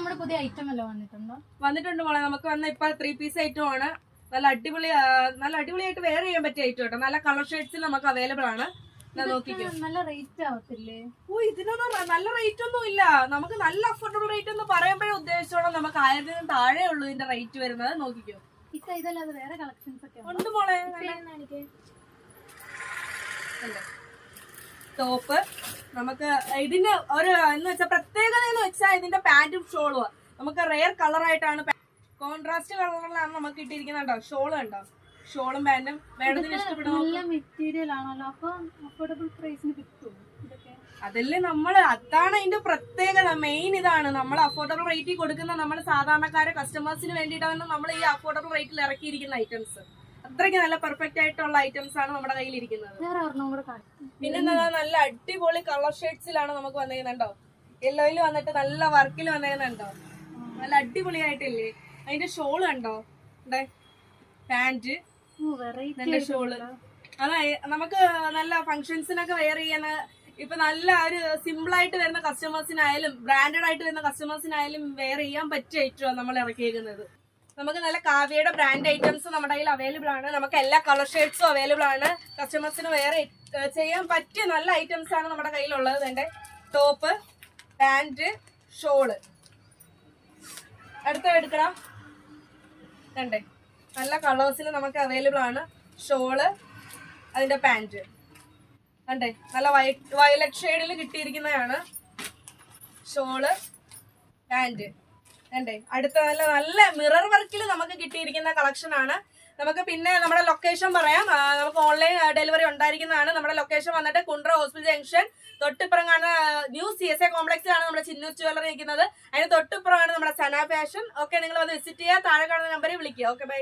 നമ്മുടെ പുതിയ ഐറ്റം വല്ല വന്നിട്ടുണ്ട് മോളെ. നമുക്ക് വന്ന ഇപ്പൊ 3 പീസ് ഐറ്റം ആണ്. നല്ല അടിപൊളിയായിട്ട് വെയർ ചെയ്യാൻ പറ്റിയ ഐറ്റം കേട്ടോ. നല്ല കളർ ഷെയ്ഡ്സിൽ നമുക്ക് അവൈലബിൾ ആണ്. നോക്കിക്കോ, നല്ല റേറ്റ് ആവത്തില്ലേ? ഓ ഇതിനൊന്നും നല്ല റേറ്റ് ഒന്നും ഇല്ല. നമുക്ക് നല്ല അഫോർഡബിൾ റേറ്റ് എന്ന് പറയുമ്പോഴേ ഉദ്ദേശിച്ചോളാം. നമുക്ക് 1000 താഴെ ഉള്ളൂ ഇതിന്റെ റേറ്റ് വരുന്നത്. നോക്കിക്കോ, ഇതല്ലാതെ വേറെ കളക്ഷൻസ് ഒക്കെ ഉണ്ട് മോളെ. ടോപ്പ് നമുക്ക് ഇതിന്റെ ഒരു എന്ന് വെച്ചാൽ പ്രത്യേകത എന്ന് വെച്ചാൽ ഇതിന്റെ പാന്റും ഷോളും നമുക്ക് റെയർ കളർ ആയിട്ടാണ്, കോൺട്രാസ്റ്റ് കളറിലാണ് നമുക്ക് ഇട്ടിരിക്കുന്നുണ്ടോ. ഷോള് ഉണ്ടോ, ഷോളും പാന്റും വേണ്ടതിന് ഇഷ്ടപ്പെടുന്ന മെറ്റീരിയൽ ആണല്ലോ. അപ്പൊ അഫോർഡബിൾ പ്രൈസിന് കിട്ടും ഇതൊക്കെ. അതല്ലേ അതാണ് അതിന്റെ പ്രത്യേകത. മെയിൻ ഇതാണ്, നമ്മൾ അഫോർഡബിൾ റേറ്റിൽ കൊടുക്കുന്ന നമ്മൾ സാധാരണക്കാരെ കസ്റ്റമേഴ്സിന് വേണ്ടിയിട്ടാണ് നമ്മൾ ഈ അഫോർഡബിൾ റേറ്റിൽ ഇറക്കിയിരിക്കുന്ന ഐറ്റംസ്. അത്രയ്ക്ക് നല്ല പെർഫെക്റ്റ് ആയിട്ടുള്ള ഐറ്റംസ് ആണ് നമ്മുടെ കയ്യിൽ ഇരിക്കുന്നത്. പിന്നെ നല്ല അടിപൊളി കളർ ഷെയ്ഡ്സിലാണ് നമുക്ക് വന്നിരിക്കുന്നുണ്ടോ. യെല്ലോയിൽ വന്നിട്ട് നല്ല വർക്കിൽ വന്നിരുന്നുണ്ടോ, നല്ല അടിപൊളിയായിട്ടില്ലേ. അതിന്റെ ഷോള് കണ്ടോ, പാന്റ്, നല്ല ഷോള്. അതായത് നമുക്ക് നല്ല ഫംഗ്ഷൻസിനൊക്കെ വെയർ ചെയ്യുന്ന, ഇപ്പൊ നല്ല ഒരു സിമ്പിൾ ആയിട്ട് വരുന്ന കസ്റ്റമേഴ്സിനായാലും ബ്രാൻഡഡ് ആയിട്ട് വരുന്ന കസ്റ്റമേഴ്സിനായാലും വെയർ ചെയ്യാൻ പറ്റിയ ഐറ്റമാണ് നമ്മൾ ഇറക്കിയിരിക്കുന്നത്. നമുക്ക് നല്ല കാവ്യയുടെ ബ്രാൻഡ് ഐറ്റംസ് നമ്മുടെ കയ്യിൽ അവൈലബിൾ ആണ്. നമുക്ക് എല്ലാ കളർ ഷെയ്ഡ്സും അവൈലബിൾ ആണ്. കസ്റ്റമേഴ്സിന് വെയർ ചെയ്യാൻ പറ്റിയ നല്ല ഐറ്റംസ് ആണ് നമ്മുടെ കയ്യിലുള്ളത്. എന്റെ ടോപ്പ്, പാന്റ്, ഷോള്. അടുത്ത എടുക്കണം കണ്ടേ, നല്ല കളേഴ്സിൽ നമുക്ക് അവൈലബിൾ ആണ്. ഷോള്, അതിന്റെ പാന്റ് കണ്ടേ, നല്ല വയലറ്റ് ഷെയ്ഡിൽ കിട്ടിയിരിക്കുന്നതാണ് ഷോള്, പാന്റ് കണ്ടേ. അടുത്ത നല്ല മിറർ വർക്കിൽ നമുക്ക് കിട്ടിയിരിക്കുന്ന കളക്ഷൻ ആണ്. നമുക്ക് പിന്നെ നമ്മുടെ ലൊക്കേഷൻ പറയാം. നമുക്ക് ഓൺലൈൻ ഡെലിവറി ഉണ്ടായിരിക്കുന്നതാണ്. നമ്മുടെ ലൊക്കേഷൻ വന്നിട്ട് കുണ്ട്ര ഹോസ്പിറ്റൽ ജംഗ്ഷൻ തൊട്ടിപ്പുറമാണ്. ന്യൂ CSA കോംപ്ലക്സിലാണ് നമ്മുടെ ചിന്നൂസ് ജ്വല്ലറി ഇരിക്കുന്നത്. അതിന് തൊട്ടിപ്പുറമാണ് നമ്മുടെ സന ഫാഷൻ. ഓക്കെ, നിങ്ങൾ വന്ന് വിസിറ്റ് ചെയ്യുക. താഴെ കാണുന്ന നമ്പറിൽ വിളിക്കുക. Okay, by.